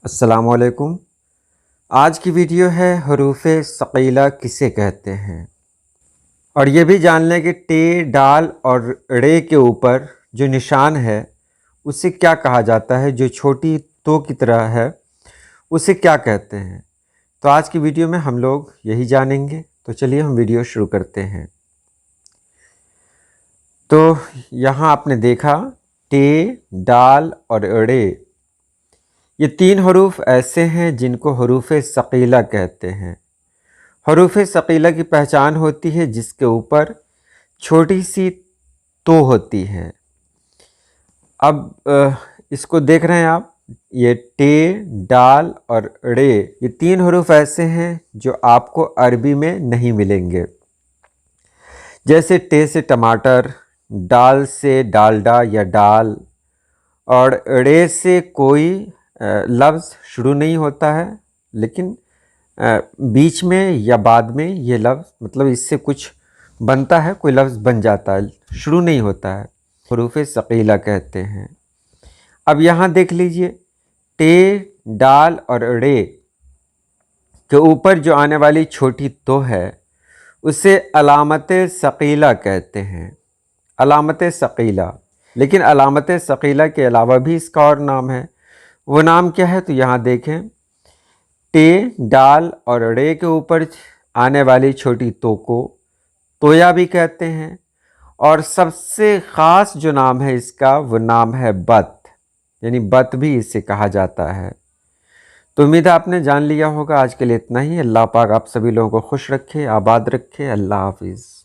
السلام علیکم۔ آج کی ویڈیو ہے حروف ثقیلہ کسے کہتے ہیں، اور یہ بھی جان لیں کہ ٹے، ڈال اور ڑے کے اوپر جو نشان ہے اسے کیا کہا جاتا ہے، جو چھوٹی تو کی طرح ہے اسے کیا کہتے ہیں۔ تو آج کی ویڈیو میں ہم لوگ یہی جانیں گے، تو چلیے ہم ویڈیو شروع کرتے ہیں۔ تو یہاں آپ نے دیکھا ٹے، ڈال اور ڑے، یہ تین حروف ایسے ہیں جن کو حروف ثقیلہ کہتے ہیں۔ حروف ثقیلہ کی پہچان ہوتی ہے جس کے اوپر چھوٹی سی تو ہوتی ہے۔ اب اس کو دیکھ رہے ہیں آپ، یہ ٹے، ڈال اور ڑے، یہ تین حروف ایسے ہیں جو آپ کو عربی میں نہیں ملیں گے۔ جیسے ٹے سے ٹماٹر، ڈال سے ڈالڈا یا ڈال، اور ڑے سے کوئی لفظ شروع نہیں ہوتا ہے، لیکن بیچ میں یا بعد میں یہ لفظ مطلب اس سے کچھ بنتا ہے، کوئی لفظ بن جاتا ہے، شروع نہیں ہوتا ہے، حروف ثقیلہ کہتے ہیں۔ اب یہاں دیکھ لیجئے، ٹے، ڈال اور ڑے کے اوپر جو آنے والی چھوٹی تو ہے اسے علامت ثقیلہ کہتے ہیں، علامت ثقیلہ۔ لیکن علامت ثقیلہ کے علاوہ بھی اس کا اور نام ہے۔ وہ نام کیا ہے؟ تو یہاں دیکھیں، ٹے، ڈال اور ڑے کے اوپر آنے والی چھوٹی تو کو تویا بھی کہتے ہیں، اور سب سے خاص جو نام ہے اس کا وہ نام ہے بت، یعنی بت بھی اسے کہا جاتا ہے۔ تو امید ہے آپ نے جان لیا ہوگا۔ آج کے لیے اتنا ہی۔ اللہ پاک آپ سبھی لوگوں کو خوش رکھے، آباد رکھے۔ اللہ حافظ۔